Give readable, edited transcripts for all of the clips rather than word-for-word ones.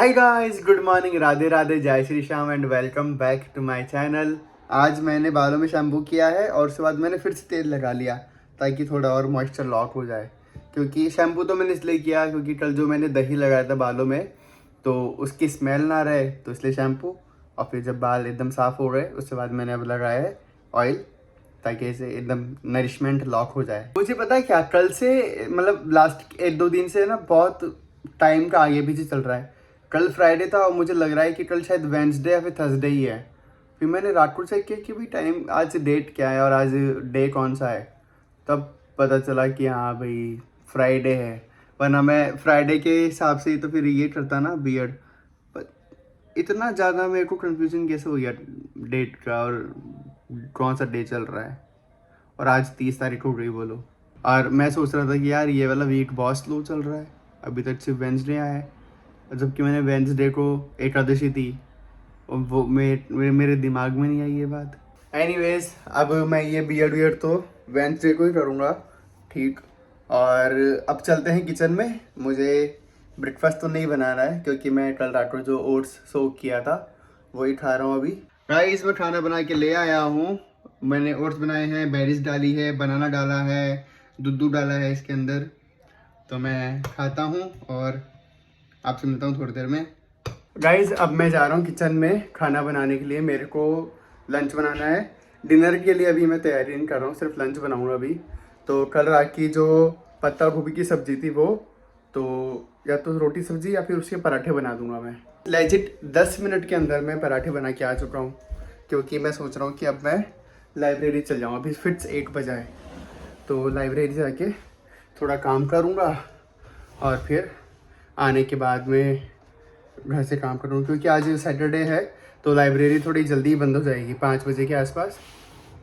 हाय guys, good morning, Radhe Radhe, जय Shri Shyam and welcome back to my channel. आज मैंने बालों में शैम्पू किया है और उसके बाद मैंने फिर से तेल लगा लिया ताकि थोड़ा और मॉइस्चर लॉक हो जाए। क्योंकि शैम्पू तो मैंने इसलिए किया क्योंकि कल जो मैंने दही लगाया था बालों में तो उसकी स्मेल ना रहे, तो इसलिए शैम्पू। और फिर जब बाल एकदम साफ़ हो गए उसके बाद मैंने अब लगाया है ऑयल ताकि इसे एकदम नरिशमेंट लॉक हो जाए। मुझे पता है क्या, कल से मतलब लास्ट 1-2 दिन से ना बहुत टाइम का आगे पीछे चल रहा है। कल फ्राइडे था और मुझे लग रहा है कि कल शायद वेंसडे या फिर थर्सडे ही है। फिर मैंने रात को चेक किया कि भाई टाइम आज डेट क्या है और आज डे कौन सा है। तब पता चला कि हाँ भाई फ्राइडे है, वरना मैं फ्राइडे के हिसाब से तो फिर ये करता ना बियर्ड। पर इतना ज़्यादा मेरे को कंफ्यूजन कैसे हो गया डेट का और कौन सा डे चल रहा है। और आज 30 तारीख हो गई बोलो। और मैं सोच रहा था कि यार ये वाला वीक बहुत स्लो चल रहा है, अभी तक सिर्फ वेंसडे आया है। जबकि मैंने वेंसडे को एकादशी थी और वो मेरे दिमाग में नहीं आई ये बात। एनीवेज, अब मैं ये बियर्ड वियर्ड तो वेंसडे को ही करूँगा, ठीक। और अब चलते हैं किचन में। मुझे ब्रेकफास्ट तो नहीं बनाना है क्योंकि मैं कल रात को जो ओट्स सोक किया था वही खा रहा हूँ अभी। राइस में खाना बना के ले आया हूँ। मैंने ओट्स बनाए हैं, बेरीज डाली है, बनाना डाला है, दूध डाला है इसके अंदर। तो मैं खाता हूँ और आपसे मिलता हूँ थोड़ी देर में। गाइज, अब मैं जा रहा हूँ किचन में खाना बनाने के लिए। मेरे को लंच बनाना है। डिनर के लिए अभी मैं तैयारी नहीं कर रहा हूँ, सिर्फ लंच बनाऊँगा अभी। तो कल रात की जो पत्ता गोभी की सब्ज़ी थी वो तो या तो रोटी सब्ज़ी या फिर उसके पराठे बना दूंगा मैं। लेजिट 10 मिनट के अंदर मैं पराठे बना के आ चुका हूँ क्योंकि मैं सोच रहा हूँ कि अब मैं लाइब्रेरी चल जाऊँ। अभी फिर 1 बजा है तो लाइब्रेरी जाके थोड़ा काम करूँगा और फिर आने के बाद में घर से काम करूँ क्योंकि आज सैटरडे है तो लाइब्रेरी थोड़ी जल्दी बंद हो जाएगी 5 बजे के आसपास।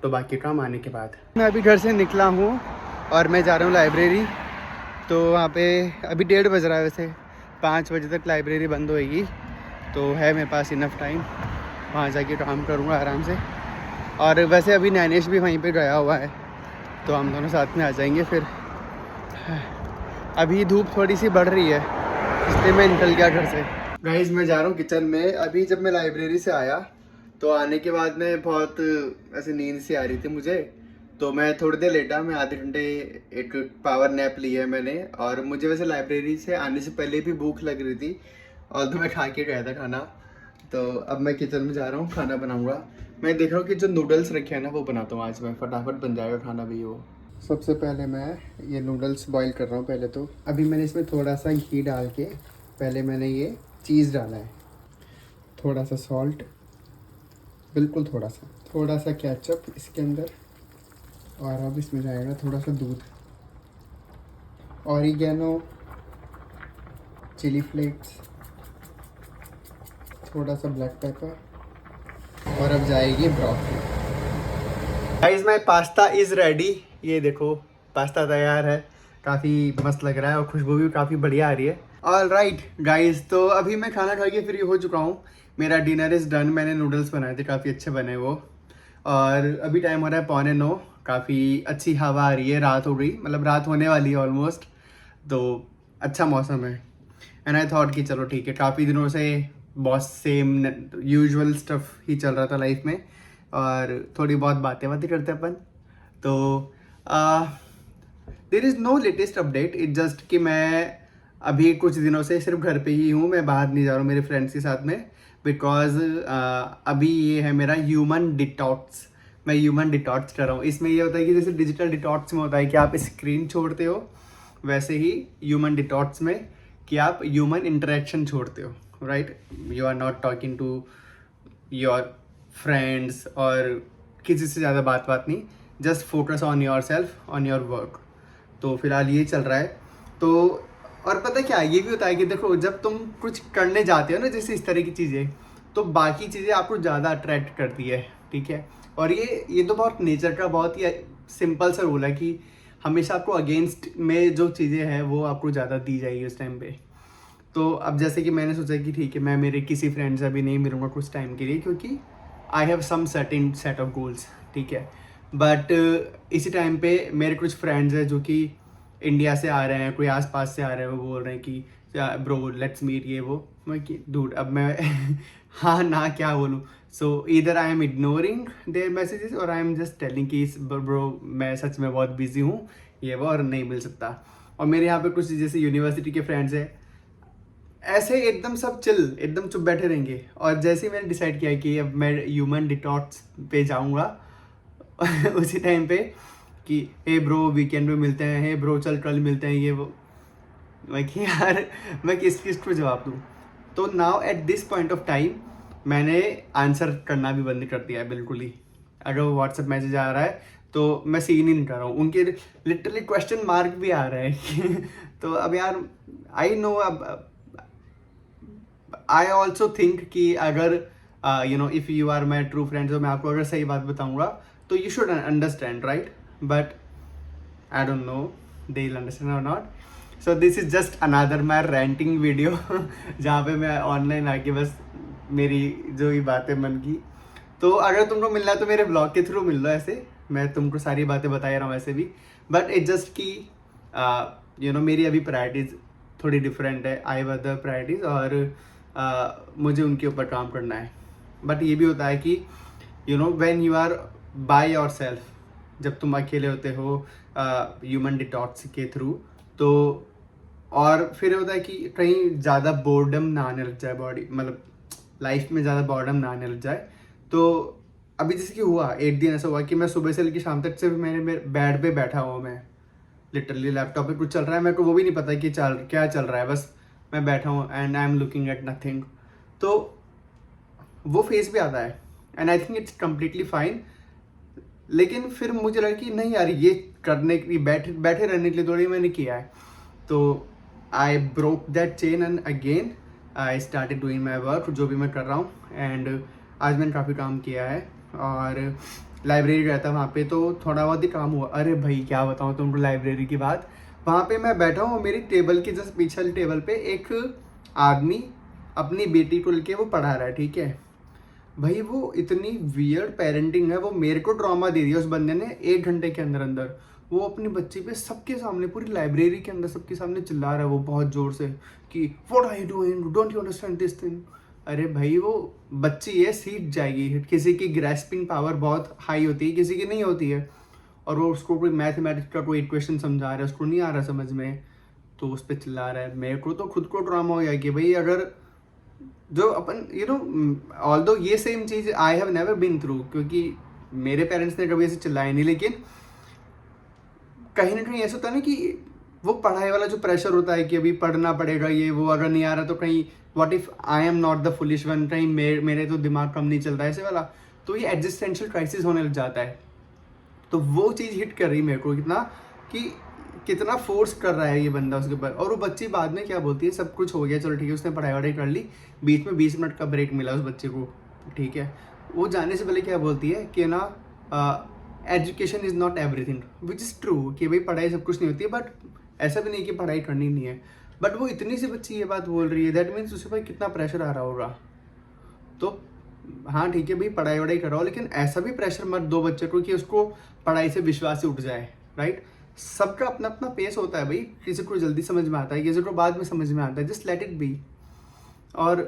तो बाकी काम आने के बाद। मैं अभी घर से निकला हूँ और मैं जा रहा हूँ लाइब्रेरी। तो वहाँ पे अभी 1:30 बज रहा है, वैसे 5 बजे तक लाइब्रेरी बंद होएगी। तो है मेरे पास इनफ टाइम, वहाँ जाके काम करूँगा आराम से। और वैसे अभी नैनेश भी वहीं पे गया हुआ है तो हम दोनों साथ में आ जाएंगे फिर। अभी धूप थोड़ी सी बढ़ रही है इसलिए मैं निकल गया घर से। गाइस, मैं जा रहा हूँ किचन में। अभी जब मैं लाइब्रेरी से आया तो आने के बाद में बहुत ऐसे नींद सी आ रही थी मुझे, तो मैं थोड़ी देर लेटा। मैं आधे घंटे एक पावर नैप ली है मैंने। और मुझे वैसे लाइब्रेरी से आने से पहले भी भूख लग रही थी और तो मैं खा के गया था खाना। तो अब मैं किचन में जा रहा हूँ, खाना बनाऊँगा। मैं देख रहा हूँ कि जो नूडल्स रखे हैं ना वो बनाता हूँ आज मैं, फटाफट बन जाएगा खाना भी वो। सबसे पहले मैं ये नूडल्स बॉईल कर रहा हूँ। पहले तो अभी मैंने इसमें थोड़ा सा घी डाल के पहले मैंने ये चीज़ डाला है, थोड़ा सा सॉल्ट, बिल्कुल थोड़ा सा केचप इसके अंदर। और अब इसमें जाएगा थोड़ा सा दूध, ऑरिगेनो, चिली फ्लेक्स, थोड़ा सा ब्लैक पेपर और अब जाएगी broccoli. Guys, my pasta is ready. ये देखो पास्ता तैयार है, काफ़ी मस्त लग रहा है और खुशबू भी काफ़ी बढ़िया आ रही है। ऑल राइट गाइस, तो अभी मैं खाना खा के फ्री हो चुका हूँ। मेरा डिनर इज़ डन। मैंने नूडल्स बनाए थे, काफ़ी अच्छे बने वो। और अभी टाइम हो रहा है 8:45, काफ़ी अच्छी हवा आ रही है, रात हो गई, मतलब रात होने वाली है ऑलमोस्ट। तो अच्छा मौसम है एंड आई थॉट कि चलो ठीक है, काफ़ी दिनों से boss same usual stuff he चल रहा था लाइफ में और थोड़ी बहुत बातें करते अपन। तो there is no latest update, it just कि मैं अभी कुछ दिनों से सिर्फ घर पे ही हूँ। मैं बाहर नहीं जा रहा हूँ मेरे फ्रेंड्स के साथ में बिकॉज अभी ये है मेरा ह्यूमन डिटॉक्स। मैं ह्यूमन डिटॉक्स कर रहा हूँ। इसमें ये होता है कि जैसे डिजिटल डिटॉक्स में होता है कि आप स्क्रीन छोड़ते हो, वैसे ही ह्यूमन डिटॉक्स में कि आप ह्यूमन इंटरेक्शन छोड़ते हो, right. You are not talking to your friends और किसी से ज़्यादा बात नहीं, just focus on your self, on your work. तो फिलहाल ये चल रहा है। तो और पता क्या, ये भी होता है कि देखो जब तुम कुछ करने जाते हो ना जैसे इस तरह की चीज़ें, तो बाकी चीज़ें आपको ज़्यादा अट्रैक्ट करती है, ठीक है। और ये तो बहुत नेचर का बहुत ही सिंपल सा रूल है कि हमेशा आपको अगेंस्ट में जो चीज़ें हैं वो आपको ज़्यादा दी जाएगी उस टाइम पे। तो अब जैसे कि मैंने सोचा कि ठीक है, मैं मेरे किसी फ्रेंड से अभी नहीं मिलूँगा कुछ टाइम के लिए क्योंकि I have some certain set of goals, ठीक है। बट इसी टाइम पे मेरे कुछ फ्रेंड्स हैं जो कि इंडिया से आ रहे हैं, कोई आसपास से आ रहे हैं, वो बोल रहे हैं कि ब्रो लेट्स मीट ये वो। मैं कि डूड अब मैं हाँ ना क्या बोलूँ। सो इधर I am ignoring their messages और आई एम जस्ट टेलिंग कि ब्रो मैं सच में बहुत बिजी हूँ ये वो और नहीं मिल सकता। और मेरे यहाँ पे कुछ जैसे यूनिवर्सिटी के फ्रेंड्स हैं, ऐसे एकदम सब चिल एकदम चुप बैठे रहेंगे। और जैसे ही मैंने डिसाइड किया कि अब मैं ह्यूमन डिटॉक्स पे जाऊँगा उसी टाइम पे कि हे ब्रो वीकेंड पे मिलते हैं, हे ब्रो चल कल मिलते हैं ये वो। मैं कि यार मैं किस किस को जवाब दूँ। तो now at this point of time मैंने आंसर करना भी बंद कर दिया है बिल्कुल ही। अगर वो व्हाट्सएप मैसेज आ रहा है तो मैं सीन ही नहीं कर रहा हूँ, उनके लिटरली क्वेश्चन मार्क भी आ रहा है तो अब यार आई नो अब आई ऑल्सो थिंक कि अगर you know if you are my true friend, तो मैं आपको अगर सही बात बताऊंगा तो you should understand right, but I don't know they will understand और not. So this is just another my ranting video जहाँ पे मैं ऑनलाइन आके बस मेरी जो ही बातें मन की। तो अगर तुमको मिलना है तो मेरे ब्लॉग के थ्रू मिल लो, ऐसे मैं तुमको सारी बातें बता रहा हूँ ऐसे भी। बट इट जस्ट कि यू नो मेरी अभी प्रायोरिटीज़ थोड़ी डिफरेंट है, आई हैव अदर प्रायोरिटीज़ और मुझे उनके ऊपर काम करना है। बट ये भी होता है कि you know when you are by your self, जब तुम अकेले होते हो ह्यूमन डिटॉक्स के थ्रू, तो और फिर होता है कि कहीं ज़्यादा बोर्डम ना आने लग जाए बॉडी, मतलब लाइफ में ज़्यादा बोर्डम ना आने लग जाए। तो अभी जैसे कि हुआ एक दिन ऐसा हुआ कि मैं सुबह से लेकर शाम तक सिर्फ मेरे बेड पे बैठा हुआ, मैं लिटरली लैपटॉप पे कुछ चल रहा है मेरे को वो भी नहीं पता कि क्या चल रहा है, बस मैं बैठा हूँ and I am looking at nothing. तो वो फेस भी आता है and I think it's completely fine. लेकिन फिर मुझे लगा कि नहीं यार ये करने के लिए बैठे रहने के लिए थोड़ी मैंने किया है। तो I broke that chain and again I started doing my work, जो भी मैं कर रहा हूँ। एंड आज मैंने काफ़ी काम किया है और लाइब्रेरी गया था, वहाँ पे तो थोड़ा बहुत ही काम हुआ। अरे भाई क्या बताऊँ तुमको लाइब्रेरी की बात। वहाँ पे मैं बैठा हूँ, मेरी टेबल की जस्ट पीछे वाली टेबल पे एक आदमी अपनी बेटी को लेके वो पढ़ा रहा है, ठीक है भाई। वो इतनी वियर्ड पेरेंटिंग है, वो मेरे को ड्रामा दे दिया उस बंदे ने 1 घंटे के अंदर अंदर। वो अपनी बच्ची पे सबके सामने पूरी लाइब्रेरी के अंदर सबके सामने चिल्ला रहा है वो बहुत जोर से कि what are you doing, don't you understand this thing. अरे भाई वो बच्ची है, सीख जाएगी। किसी की ग्रेस्पिंग पावर बहुत हाई होती है, किसी की नहीं होती है। और वो उसको कोई मैथमेटिक्स का कोई इक्वेशन समझा रहा है, उसको नहीं आ रहा समझ में, तो उस पर चिल्ला रहा है। मेरे को तो खुद को ड्रामा हो गया कि भाई अगर जो अपन यू नो ऑल्दो ये सेम चीज़ I have never been through, क्योंकि मेरे पेरेंट्स ने कभी ऐसे चिल्लाया नहीं। लेकिन कहीं ना कहीं ऐसा होता है ना कि वो पढ़ाई वाला जो प्रेशर होता है कि अभी पढ़ना पड़ेगा ये वो, अगर नहीं आ रहा तो कहीं what if I am not the foolish one, कहीं मेरे तो दिमाग कम नहीं चलता ऐसे वाला। तो ये एग्जिस्टेंशियल क्राइसिस होने लग जाता है। तो वो चीज़ हिट कर रही मेरे को कितना कि कितना फोर्स कर रहा है ये बंदा उसके ऊपर। और वो बच्ची बाद में क्या बोलती है, सब कुछ हो गया चलो ठीक है, उसने पढ़ाई वढ़ाई कर ली, बीच में 20 मिनट का ब्रेक मिला उस बच्चे को, ठीक है। वो जाने से पहले क्या बोलती है कि ना education is not everything, which is true कि भाई पढ़ाई सब कुछ नहीं होती है, बट ऐसा भी नहीं कि पढ़ाई करनी नहीं है। बट वो इतनी सी बच्ची ये बात बोल रही है, दैट मीन्स उसके ऊपर कितना प्रेशर आ रहा होगा। तो हाँ ठीक है भाई पढ़ाई वढ़ाई कराओ, लेकिन ऐसा भी प्रेशर मत दो बच्चे को कि उसको पढ़ाई से विश्वास ही उठ जाए, राइट। सबका अपना अपना पेस होता है भाई, किसी को जल्दी समझ में आता है, किसी को बाद में समझ में आता है, जस्ट लेट इट बी। और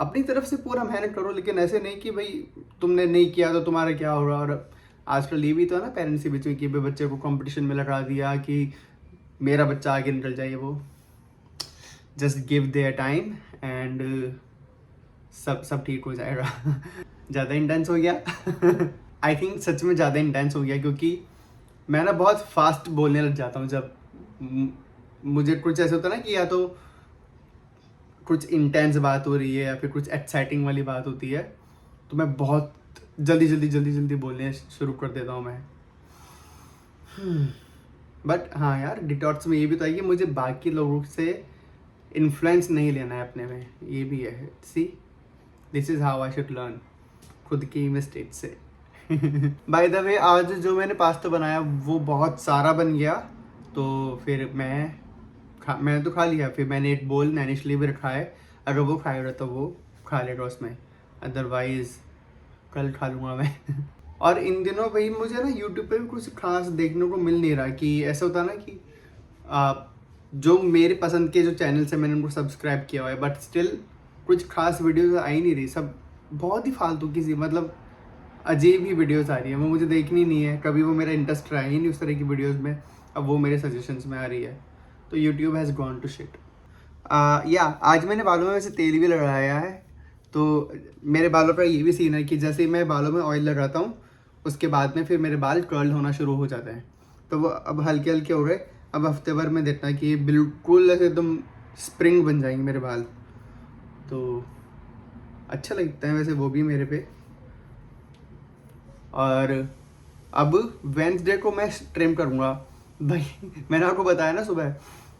अपनी तरफ से पूरा मेहनत करो, लेकिन ऐसे नहीं कि भाई तुमने नहीं किया तो तुम्हारा क्या होगा। और आजकल ये भी तो है ना पेरेंट्स के बीच में कि भाई बच्चे को कंपटीशन में लगा दिया कि मेरा बच्चा आगे निकल जाए। वो just give their time and सब ठीक हो जाएगा। ज़्यादा इंटेंस हो गया आई थिंक सच में ज़्यादा इंटेंस हो गया, क्योंकि मैं ना बहुत फास्ट बोलने लग जाता हूँ जब मुझे कुछ ऐसा होता है ना कि या तो कुछ इंटेंस बात हो रही है या फिर कुछ एक्साइटिंग वाली बात होती है, तो मैं बहुत जल्दी बोलने शुरू कर देता हूँ मैं। बट हाँ यार डिटॉक्स में ये भी तो है कि मुझे बाकी लोगों से इन्फ्लुएंस नहीं लेना है अपने में, ये भी है। See this is how I should learn खुद की मिस्टेक से। बाय द वे आज जो मैंने पास्ता बनाया वो बहुत सारा बन गया, तो फिर मैंने तो खा लिया। फिर मैंने एक बोल नैनिश लिए भी रखा है, अगर वो खाएगा तो वो खा लेगा उसमें, अदरवाइज कल खा लूँगा मैं। और इन दिनों भाई मुझे ना यूट्यूब पे भी कुछ खास देखने को मिल नहीं रहा। कि ऐसा होता ना कि जो मेरे पसंद के जो चैनल्स हैं मैंने उनको सब्सक्राइब किया हुआ है, बट स्टिल कुछ खास वीडियोस आ ही नहीं रही, सब बहुत ही फालतू की सी, मतलब अजीब ही वीडियोस आ रही है, वो मुझे देखनी नहीं है, कभी वो मेरा इंटरेस्ट रहा ही नहीं उस तरह की वीडियोस में, अब वो मेरे सजेशंस में आ रही है, तो YouTube has gone to shit. या आज मैंने बालों में वैसे तेल भी लगाया है, तो मेरे बालों का ये भी सीन है कि जैसे ही मैं बालों में ऑयल लगाता हूँ उसके बाद में फिर मेरे बाल कर्ल होना शुरू हो जाते हैं, तो वो अब हल्के हल्के हो रहे, अब हफ्ते भर में देखना कि बिल्कुल ऐसे एकदम स्प्रिंग बन जाएंगे मेरे बाल, तो अच्छा लगता है वैसे वो भी मेरे पे। और अब वेंसडे को मैं ट्रिम करूँगा भाई। मैंने आपको बताया ना सुबह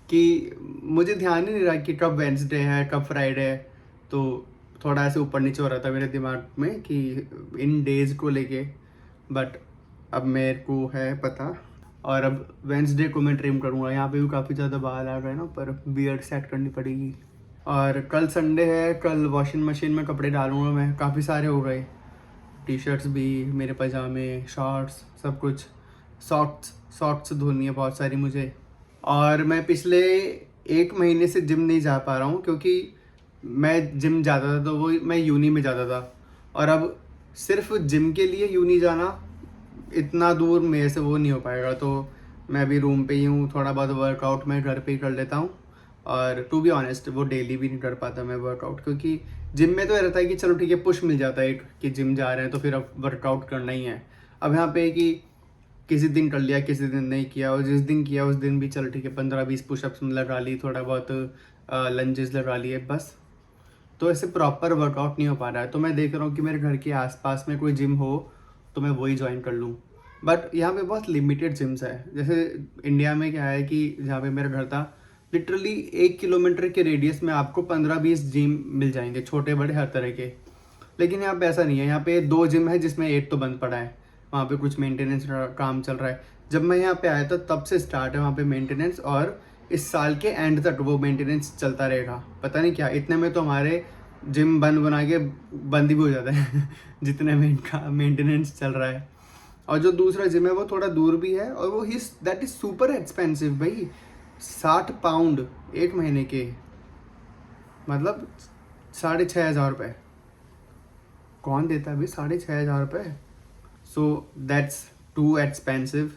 कि मुझे ध्यान ही नहीं रहा कि कब वेंसडे है कब फ्राइडे है, तो थोड़ा ऐसे ऊपर नीचे हो रहा था मेरे दिमाग में कि इन डेज को लेके, बट अब मेरे को है पता, और अब वेंसडे को मैं ट्रिम करूँगा। यहाँ पे भी काफ़ी ज़्यादा बाल आ गए ना, पर बियर्ड सेट करनी पड़ेगी। और कल संडे है, कल वॉशिंग मशीन में कपड़े डालूंगा मैं, काफ़ी सारे हो गए, टी शर्ट्स भी, मेरे पजामे, शॉर्ट्स, सब कुछ, सॉक्स धोनी है बहुत सारी मुझे। और मैं पिछले 1 महीने से जिम नहीं जा पा रहा हूँ, क्योंकि मैं जिम जाता था तो वो मैं यूनी में जाता था, और अब सिर्फ जिम के लिए यूनी जाना इतना दूर मेरे से वो नहीं हो पाएगा, तो मैं अभी रूम पे ही हूँ, थोड़ा बहुत वर्कआउट मैं घर पे ही कर लेता हूँ। और टू बी ऑनेस्ट वो डेली भी नहीं कर पाता मैं वर्कआउट, क्योंकि जिम में तो ये रहता है कि चलो ठीक है पुश मिल जाता है एक कि जिम जा रहे हैं तो फिर अब वर्कआउट करना ही है। अब यहाँ पे कि किसी दिन कर लिया किसी दिन नहीं किया, और जिस दिन किया उस दिन भी चलो ठीक है 15-20 पुशअप्स लगा ली, थोड़ा बहुत लंजेस लगा लिए बस, तो ऐसे प्रॉपर वर्कआउट नहीं हो पा रहा है। तो मैं देख रहा हूँ कि मेरे घर के आसपास में कोई जिम हो तो मैं वही ज्वाइन कर लूँ, बट यहाँ पे बहुत लिमिटेड जिम्स है। जैसे इंडिया में क्या है कि जहाँ पे मेरा घर था लिटरली 1 किलोमीटर के रेडियस में आपको 15-20 जिम मिल जाएंगे, छोटे बड़े हर तरह के। लेकिन यहाँ पे ऐसा नहीं है, यहाँ पे 2 जिम है जिसमें एक तो बंद पड़ा है, वहाँ पे कुछ मेंटेनेंस काम चल रहा है। जब मैं यहाँ पे आया था तब से स्टार्ट है वहाँ पे मेंटेनेंस, और इस साल के एंड तक वो मेंटेनेंस चलता रहेगा। पता नहीं क्या, इतने में तो हमारे जिम बन बना के बंद भी हो जाता है जितने में इनका मेंटेनेंस चल रहा है। और जो दूसरा जिम है वो थोड़ा दूर भी है, और वो दैट इज़ सुपर एक्सपेंसिव भाई, 60 पाउंड 1 महीने के, मतलब 6,500 रुपये। कौन देता है भाई 6,500 रुपये? So that's too expensive.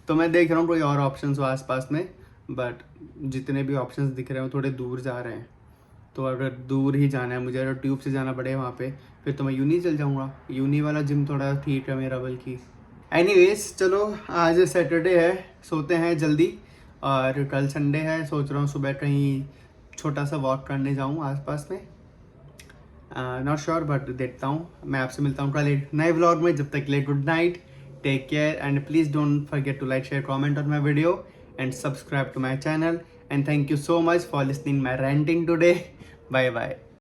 तो मैं देख रहा हूँ कोई और ऑप्शंस हो आसपास में, बट जितने भी ऑप्शंस दिख रहे हैं वो थोड़े दूर जा रहे हैं। तो अगर दूर ही जाना है मुझे, अगर ट्यूब से जाना पड़े वहाँ पे, फिर तो मैं यूनी चल जाऊँगा। यूनी वाला जिम थोड़ा ठीक है मेरा बल्कि। एनीवेज चलो, आज सैटरडे है, सोते हैं जल्दी, और कल संडे है, सोच रहा हूँ सुबह कहीं छोटा सा वॉक करने जाऊँ आसपास में। नॉट श्योर बट देखता हूँ। मैं आपसे मिलता हूँ कल एक नए व्लॉग में, जब तक के लिए good night, take care, and please don't forget to like share comment on my video and subscribe to my channel, and thank you so much for listening my ranting today. Bye bye.